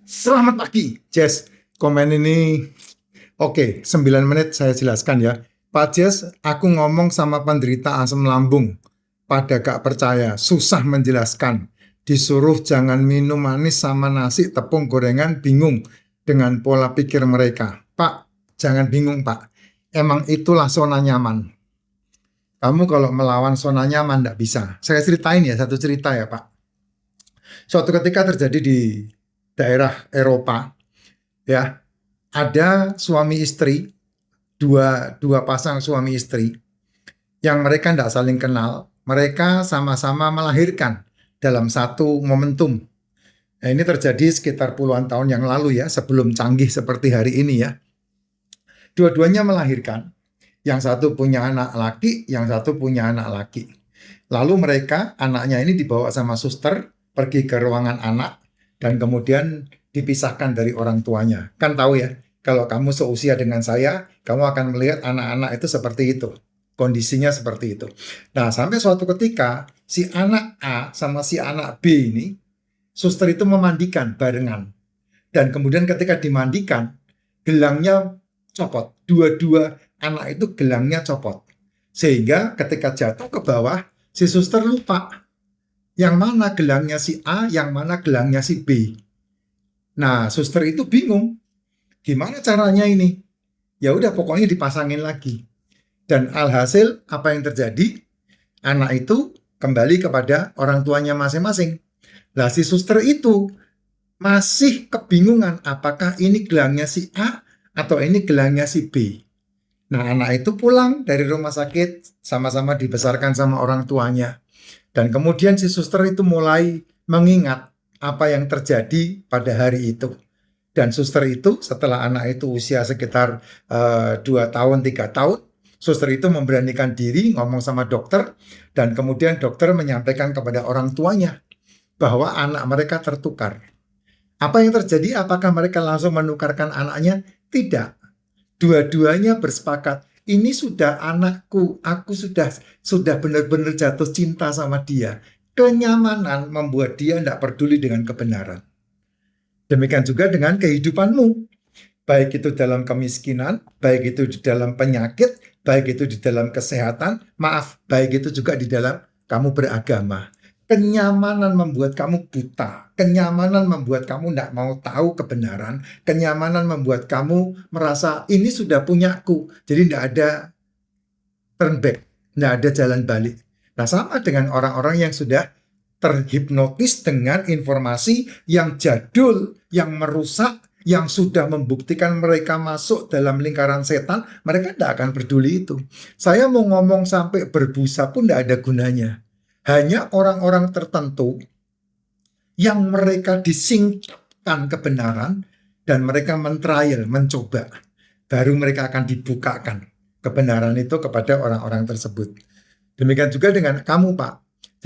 Selamat pagi, Jess. Komen ini, oke, 9 menit saya jelaskan ya. Pak Jess, aku ngomong sama penderita asam lambung. Pada gak percaya, susah menjelaskan. Disuruh jangan minum manis sama nasi, tepung gorengan, bingung dengan pola pikir mereka. Pak, jangan bingung Pak. Emang itulah zona nyaman. Kamu kalau melawan zona nyaman tidak bisa. Saya ceritain ya, satu cerita ya Pak. Suatu ketika terjadi di daerah Eropa, ya, ada suami istri, dua pasang suami istri yang mereka tidak saling kenal, mereka sama-sama melahirkan dalam satu momentum. Nah, ini terjadi sekitar puluhan tahun yang lalu ya, sebelum canggih seperti hari ini ya. Dua-duanya melahirkan, yang satu punya anak laki, yang satu punya anak laki. Lalu mereka, anaknya ini dibawa sama suster, pergi ke ruangan anak, dan kemudian dipisahkan dari orang tuanya. Kan tahu ya, kalau kamu seusia dengan saya, kamu akan melihat anak-anak itu seperti itu. Kondisinya seperti itu. Nah, sampai suatu ketika, si anak A sama si anak B ini, suster itu memandikan barengan. Dan kemudian ketika dimandikan, gelangnya copot. Dua-dua anak itu gelangnya copot. Sehingga ketika jatuh ke bawah, si suster lupa yang mana gelangnya si A, yang mana gelangnya si B. Nah, suster itu bingung. Gimana caranya ini? Ya udah pokoknya dipasangin lagi. Dan alhasil apa yang terjadi? Anak itu kembali kepada orang tuanya masing-masing. Lah si suster itu masih kebingungan apakah ini gelangnya si A atau ini gelangnya si B. Nah, anak itu pulang dari rumah sakit sama-sama dibesarkan sama orang tuanya. Dan kemudian si suster itu mulai mengingat apa yang terjadi pada hari itu. Dan suster itu setelah anak itu usia sekitar 2 tahun, 3 tahun, suster itu memberanikan diri ngomong sama dokter. Dan kemudian dokter menyampaikan kepada orang tuanya bahwa anak mereka tertukar. Apa yang terjadi? Apakah mereka langsung menukarkan anaknya? Tidak. Dua-duanya bersepakat. Ini sudah anakku, aku sudah benar-benar jatuh cinta sama dia. Kenyamanan membuat dia tidak peduli dengan kebenaran. Demikian juga dengan kehidupanmu. Baik itu dalam kemiskinan, baik itu di dalam penyakit, baik itu di dalam kesehatan, baik itu juga di dalam kamu beragama. Kenyamanan membuat kamu buta, kenyamanan membuat kamu tidak mau tahu kebenaran, kenyamanan membuat kamu merasa ini sudah punyaku, jadi tidak ada turn back, tidak ada jalan balik. Nah, sama dengan orang-orang yang sudah terhipnotis dengan informasi yang jadul, yang merusak, yang sudah membuktikan mereka masuk dalam lingkaran setan, mereka tidak akan peduli itu. Saya mau ngomong sampai berbusa pun tidak ada gunanya. Hanya orang-orang tertentu yang mereka disingkapkan kebenaran dan mereka mentrial, mencoba. Baru mereka akan dibukakan kebenaran itu kepada orang-orang tersebut. Demikian juga dengan kamu, Pak.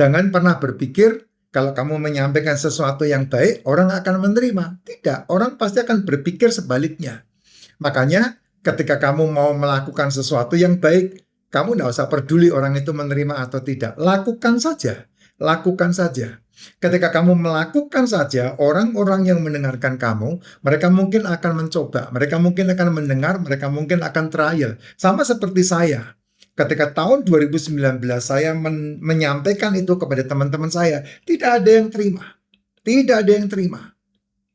Jangan pernah berpikir kalau kamu menyampaikan sesuatu yang baik, orang akan menerima. Tidak, orang pasti akan berpikir sebaliknya. Makanya ketika kamu mau melakukan sesuatu yang baik, kamu tidak usah peduli orang itu menerima atau tidak. Lakukan saja. Lakukan saja. Ketika kamu melakukan saja, orang-orang yang mendengarkan kamu, mereka mungkin akan mencoba. Mereka mungkin akan mendengar, mereka mungkin akan trial. Sama seperti saya. Ketika tahun 2019 saya menyampaikan itu kepada teman-teman saya, tidak ada yang terima. Tidak ada yang terima.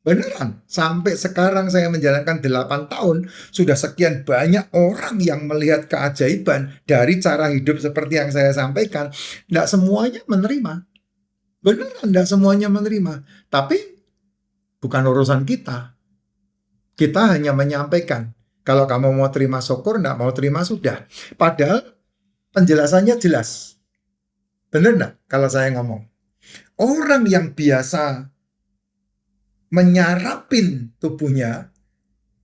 Beneran, sampai sekarang saya menjalankan 8 tahun, sudah sekian banyak orang yang melihat keajaiban dari cara hidup seperti yang saya sampaikan. Tidak semuanya menerima. Beneran, tidak semuanya menerima. Tapi bukan urusan kita. Kita hanya menyampaikan. Kalau kamu mau terima syukur, tidak mau terima sudah. Padahal penjelasannya jelas. Bener enggak kalau saya ngomong? Orang yang biasa menyarapin tubuhnya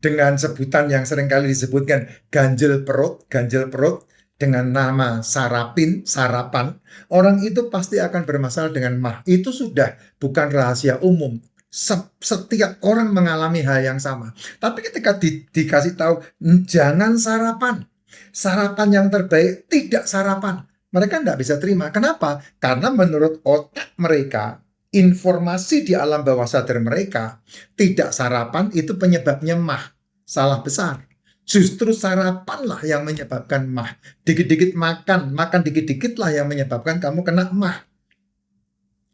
dengan sebutan yang seringkali disebutkan ganjel perut dengan nama sarapan, orang itu pasti akan bermasalah dengan mah. Itu sudah bukan rahasia umum. Setiap orang mengalami hal yang sama. Tapi ketika dikasih tahu, jangan sarapan. Sarapan yang terbaik tidak sarapan. Mereka tidak bisa terima. Kenapa? Karena menurut otak mereka, informasi di alam bawah sadar mereka, tidak sarapan itu penyebabnya mah. Salah besar. Justru sarapanlah yang menyebabkan mah. Dikit-dikit makan dikit-dikit lah yang menyebabkan kamu kena mah.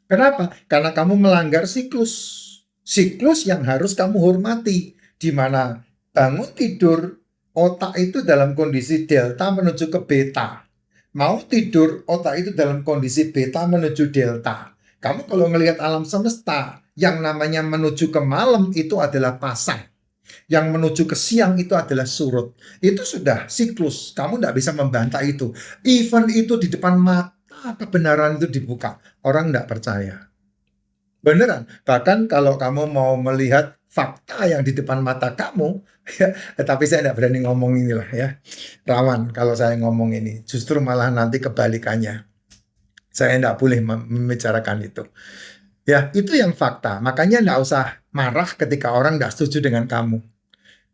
Kenapa? Karena kamu melanggar siklus. Siklus yang harus kamu hormati. Di mana bangun tidur, otak itu dalam kondisi delta menuju ke beta. Mau tidur, otak itu dalam kondisi beta menuju delta. Kamu kalau ngelihat alam semesta, yang namanya menuju ke malam itu adalah pasang. Yang menuju ke siang itu adalah surut. Itu sudah siklus. Kamu tidak bisa membantah itu. Even itu di depan mata kebenaran itu dibuka. Orang tidak percaya. Beneran. Bahkan kalau kamu mau melihat fakta yang di depan mata kamu, ya, tapi saya tidak berani ngomong inilah ya. Rawan kalau saya ngomong ini. Justru malah nanti kebalikannya. Saya tidak boleh membicarakan itu. Ya, itu yang fakta. Makanya tidak usah marah ketika orang tidak setuju dengan kamu.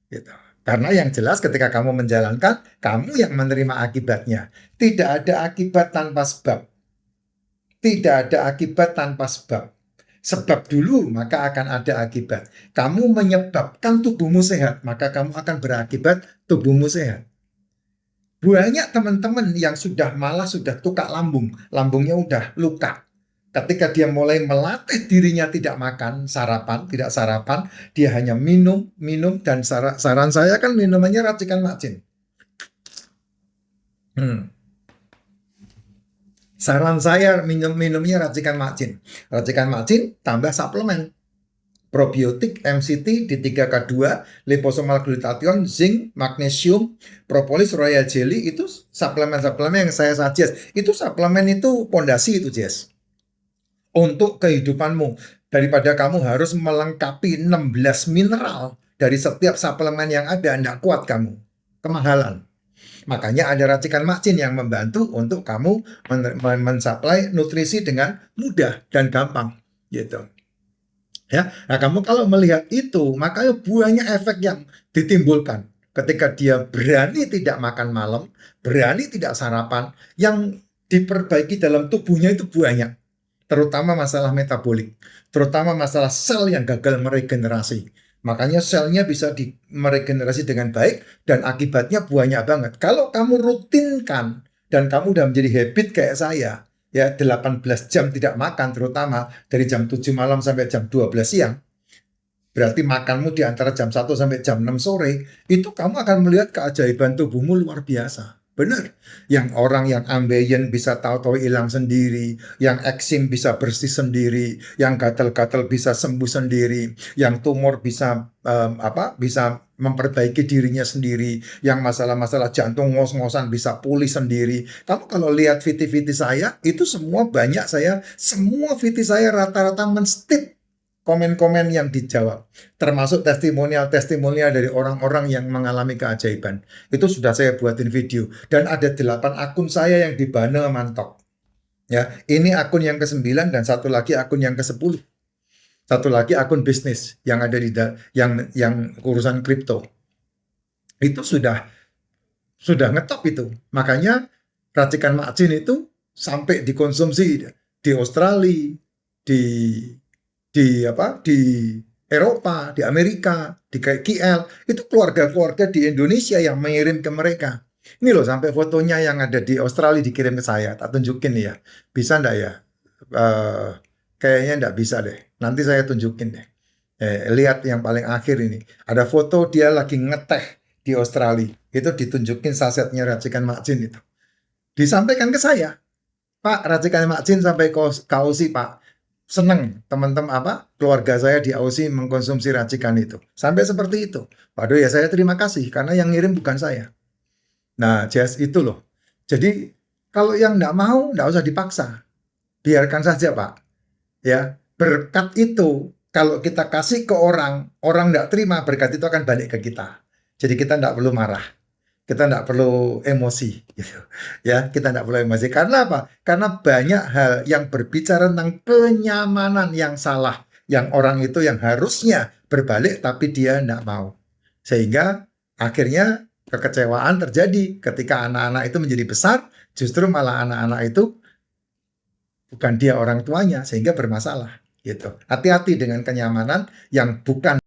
Gitu. Karena yang jelas ketika kamu menjalankan, kamu yang menerima akibatnya. Tidak ada akibat tanpa sebab. Tidak ada akibat tanpa sebab. Sebab dulu, maka akan ada akibat. Kamu menyebabkan tubuhmu sehat, maka kamu akan berakibat tubuhmu sehat. Banyak teman-teman yang malah sudah tukak lambung. Lambungnya udah luka. Ketika dia mulai melatih dirinya tidak makan, tidak sarapan, dia hanya minum, dan saran saya kan minumannya racikan macin. Saran saya minumnya racikan macin. Racikan macin tambah suplemen. Probiotik, MCT, D3K2, liposomal glutathione, zinc, magnesium, propolis, royal jelly, itu suplemen-suplemen yang saya suggest. Itu suplemen itu pondasi itu, Jess. Untuk kehidupanmu. Daripada kamu harus melengkapi 16 mineral dari setiap suplemen yang ada, tidak kuat kamu. Kemahalan. Makanya ada racikan macin yang membantu untuk kamu mensuplai nutrisi dengan mudah dan gampang. Gitu. Ya, nah kamu kalau melihat itu, makanya banyak efek yang ditimbulkan ketika dia berani tidak makan malam, berani tidak sarapan, yang diperbaiki dalam tubuhnya itu banyak, terutama masalah metabolik, terutama masalah sel yang gagal meregenerasi. Makanya selnya bisa meregenerasi dengan baik dan akibatnya banyak banget. Kalau kamu rutinkan dan kamu udah menjadi habit kayak saya, ya 18 jam tidak makan, terutama dari jam 7 malam sampai jam 12 siang, berarti makanmu di antara jam 1 sampai jam 6 sore, itu kamu akan melihat keajaiban tubuhmu luar biasa. Benar, yang orang yang ambeien bisa tahu-tahu hilang sendiri, yang eksim bisa bersih sendiri, yang gatal-gatal bisa sembuh sendiri, yang tumor bisa bisa memperbaiki dirinya sendiri, yang masalah-masalah jantung ngos-ngosan bisa pulih sendiri. Kamu kalau lihat VT-VT saya, itu semua semua VT saya rata-rata menstip komen-komen yang dijawab, termasuk testimonial dari orang-orang yang mengalami keajaiban. Itu sudah saya buatin video, dan ada 8 akun saya yang dibana mantok. Ya, ini akun yang ke-9 dan satu lagi akun yang ke-10. Satu lagi akun bisnis yang ada di yang urusan kripto. Itu sudah ngetop itu. Makanya racikan macin itu sampai dikonsumsi di Australia, di Eropa, di Amerika, di KL, itu keluarga-keluarga di Indonesia yang mengirim ke mereka. Ini loh, sampai fotonya yang ada di Australia dikirim ke saya, tak tunjukin ya. Bisa enggak ya? Kayaknya enggak bisa deh. Nanti saya tunjukin deh. Lihat yang paling akhir ini. Ada foto dia lagi ngeteh di Australia. Itu ditunjukin sasetnya racikan macin itu. Disampaikan ke saya. Pak, racikan macin sampai ke Aussie, Pak. Seneng teman-teman keluarga saya di Aussie mengkonsumsi racikan itu. Sampai seperti itu. Waduh ya, saya terima kasih karena yang ngirim bukan saya. Nah, Jess, itu loh. Jadi kalau yang enggak mau, enggak usah dipaksa. Biarkan saja, Pak. Ya, berkat itu kalau kita kasih ke orang enggak terima, berkat itu akan balik ke kita. Jadi kita enggak perlu marah. Kita enggak perlu emosi gitu. Ya, kita enggak perlu emosi. Karena apa? Karena banyak hal yang berbicara tentang kenyamanan yang salah, yang orang itu yang harusnya berbalik tapi dia enggak mau. Sehingga akhirnya kekecewaan terjadi ketika anak-anak itu menjadi besar, justru malah anak-anak itu bukan dia orang tuanya, sehingga bermasalah. gitu. Hati-hati dengan kenyamanan yang bukan